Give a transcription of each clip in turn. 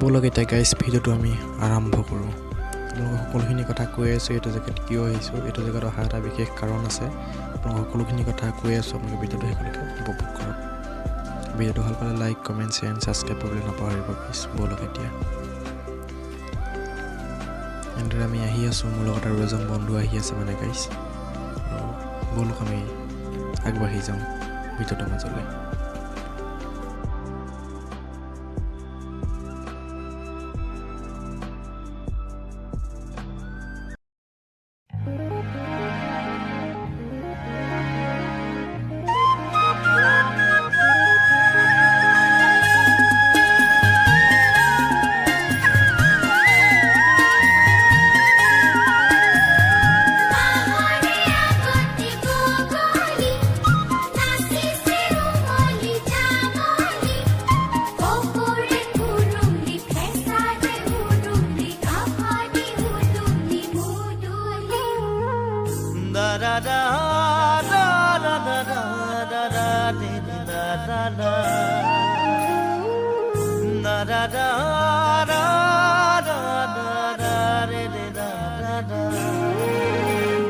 ব'লক এতিয়া গাইজ ভিডিঅ'টো আমি আৰম্ভ কৰোঁ। আপোনালোকক সকলোখিনি কথা কৈ আছোঁ, এইটো জেগাত কিয় আহিছোঁ, এইটো জেগাত অহা এটা বিশেষ কাৰণ আছে। আপোনালোকক সকলোখিনি কথা কৈ আছোঁ, আপোনালোকে ভিডিঅ'টো শেষলৈকে উপভোগ কৰক। ভিডিঅ'টো ভাল পালে like, comment, share and subscribe কৰিবলৈ নাপাহৰিব গাইজ। ব'লক এতিয়া এনেদৰে আমি আহি আছোঁ, মোৰ লগত আৰু এজন বন্ধু আহি আছে মানে গাইজ। আৰু ব'লক আমি আগবাঢ়ি যাওঁ ভিডিঅ'টোৰ মাজলৈ।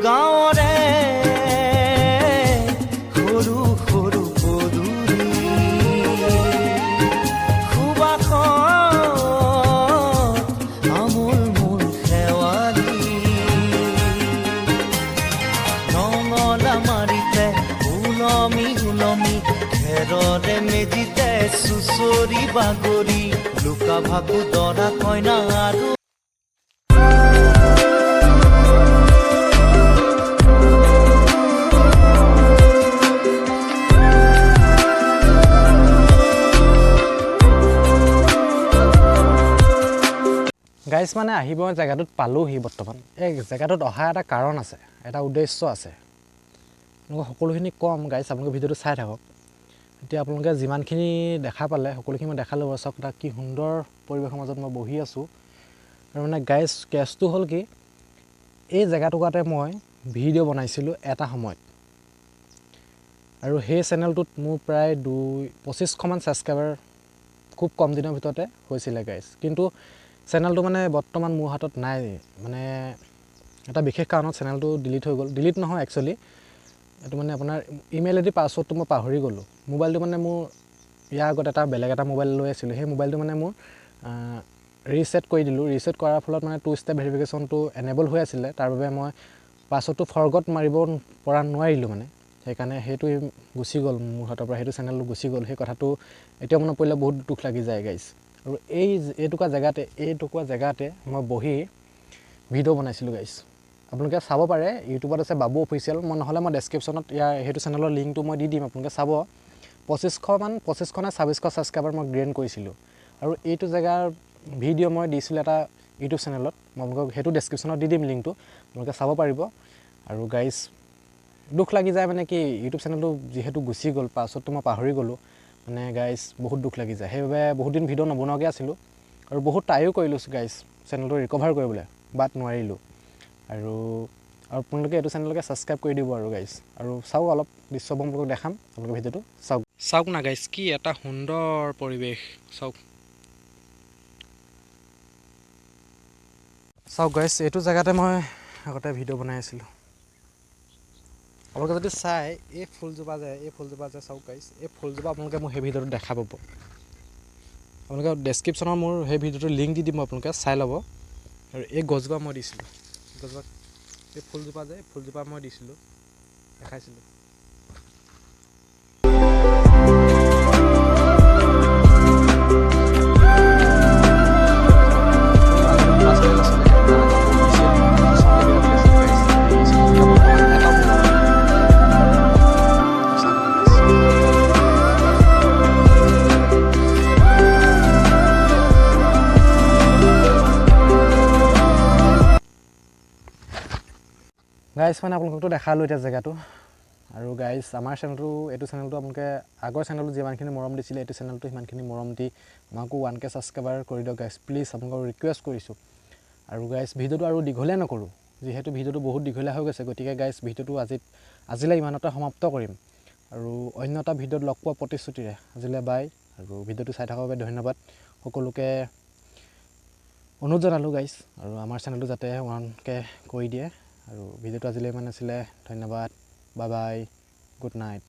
গাঁৱৰে সৰু সৰু পদূলি সুবাসত আমোল মোল শেৱালি নঙলা মাৰিতে ওলমি ওলমি খেৰৰে মেজিতে চুচৰি বাগৰি লুকা ভাকু দৰা কইনা আৰু গাইজ মানে আহিব জেগাটোত পালোহি বৰ্তমান। এই জেগাটোত অহা এটা কাৰণ আছে, এটা উদ্দেশ্য আছে। আপোনালোকে সকলোখিনি কম গাইজ, আপোনালোকে ভিডিঅ'টো চাই থাকক। এতিয়া আপোনালোকে যিমানখিনি দেখা পালে সকলোখিনি মই দেখালোঁ। চাওক এটা কি সুন্দৰ পৰিৱেশৰ মাজত মই বহি আছোঁ। আৰু মানে গাইজ কেছটো হ'ল কি, এই জেগাটুকুৰাতে মই ভিডিঅ' বনাইছিলোঁ এটা সময়ত। আৰু সেই চেনেলটোত মোৰ প্ৰায় 2500মান ছাবস্ক্ৰাইবাৰ খুব কম দিনৰ ভিতৰতে হৈছিলে গাইজ। কিন্তু চেনেলটো মানে বৰ্তমান মোৰ হাতত নাই, মানে এটা বিশেষ কাৰণত চেনেলটো ডিলিট হৈ গ'ল। ডিলিট নহয় একচুৱেলি, এইটো মানে আপোনাৰ ইমেইল আইডি পাছৱৰ্ডটো মই পাহৰি গ'লোঁ। মোবাইলটো মানে মোৰ ইয়াৰ আগত এটা বেলেগ এটা মোবাইল লৈ আছিলোঁ, সেই মোবাইলটো মানে মোৰ ৰিছেট কৰি দিলোঁ। ৰিছেট কৰাৰ ফলত মানে 2 ষ্টেপ ভেৰিফিকেশ্যনটো এনেবল হৈ আছিলে, তাৰ বাবে মই পাছৱৰ্ডটো ফৰগট মাৰিব পৰা নোৱাৰিলোঁ মানে। সেইকাৰণে সেইটো গুচি গ'ল মোৰ হাতৰ পৰা, সেইটো চেনেলটো গুচি গ'ল। সেই কথাটো এতিয়া মনত পৰিলে বহুত দুখ লাগি যায় গাইজ। আৰু এইটুকুৰা জেগাতে মই বহি ভিডিঅ' বনাইছিলোঁ গাইজ। আপোনালোকে চাব পাৰে, ইউটিউবত আছে বাবু অফিচিয়েল। মই নহ'লে মই ডেছক্ৰিপশ্যনত সেইটো চেনেলৰ লিংকটো মই দি দিম, আপোনালোকে চাব। 2500 নে 2600 ছাবস্ক্ৰাইবাৰ মই গেইন কৰিছিলোঁ। আৰু এইটো জেগাৰ ভিডিঅ' মই দিছিলোঁ এটা ইউটিউব চেনেলত, মই আপোনালোকক সেইটো ডেছক্ৰিপশ্যনত দি দিম লিংকটো, আপোনালোকে চাব পাৰিব। আৰু গাইজ দুখ লাগি যায় মানে কি, ইউটিউব চেনেলটো যিহেতু গুচি গ'ল, পাছৱৰ্ডটো মই পাহৰি গ'লোঁ মানে গাইজ, বহুত দুখ লাগি যায়। সেইবাবে বহুত দিন ভিডিঅ' নবনোৱাকৈ আছিলোঁ। আৰু বহুত ট্ৰাইও কৰিলোঁ গাইজ চেনেলটো ৰিকভাৰ কৰিবলৈ, বাট নোৱাৰিলোঁ। আৰু আপোনালোকে এইটো চেনেলকে ছাবস্ক্ৰাইব কৰি দিব আৰু গাইজ। আৰু চাওক, অলপ দৃশ্যবোৰ আপোনালোকক দেখাম, আপোনালোকে ভিডিঅ'টো চাওক না গাইজ, কি এটা সুন্দৰ পৰিৱেশ। চাওক গাইজ, এইটো জেগাতে মই আগতে ভিডিঅ' বনাই আছিলোঁ। আপোনালোকে যদি চাই এই ফুলজোপা যে চাওক গাইজ, এই ফুলজোপা আপোনালোকে মোৰ সেই ভিডিঅ'টো দেখা পাব। আপোনালোকে ডেছক্ৰিপশ্যনৰ মোৰ সেই ভিডিঅ'টোৰ লিংক দি দিম, আপোনালোকে চাই ল'ব। আৰু এই গছজোপা মই দিছিলোঁ, এই ফুলজোপা মই দিছিলোঁ, দেখাইছিলোঁ। গাইজ মানে আপোনালোকতো দেখালোঁ এতিয়া জেগাটো। আৰু গাইজ আমাৰ এইটো চেনেলটো আপোনালোকে আগৰ চেনেলটো যিমানখিনি মৰম দিছিলে, এইটো চেনেলটো সিমানখিনি মৰম দি আমাকো 1K ছাবস্ক্ৰাইবাৰ কৰি দিয়ক গাইজ, প্লিজ। আপোনালোকক ৰিকুৱেষ্ট কৰিছোঁ। আৰু গাইজ ভিডিঅ'টো আৰু দীঘলীয়া নকৰোঁ, যিহেতু ভিডিঅ'টো বহুত দীঘলীয়া হৈ গৈছে। গতিকে গাইজ ভিডিঅ'টো আজিলৈ ইমানতে সমাপ্ত কৰিম। আৰু অন্য এটা ভিডিঅ'ত লগ পোৱা প্ৰতিশ্ৰুতিৰে আজিলৈ বাই। আৰু ভিডিঅ'টো চাই থকাৰ বাবে ধন্যবাদ। সকলোকে অনুৰোধ জনালোঁ গাইজ আৰু আমাৰ চেনেলটো যাতে 1K কৰি দিয়ে আৰু ভিডিঅ'টো আজিলৈ ইমান আছিলে ধন্যবাদ বাই বাই গুড নাইট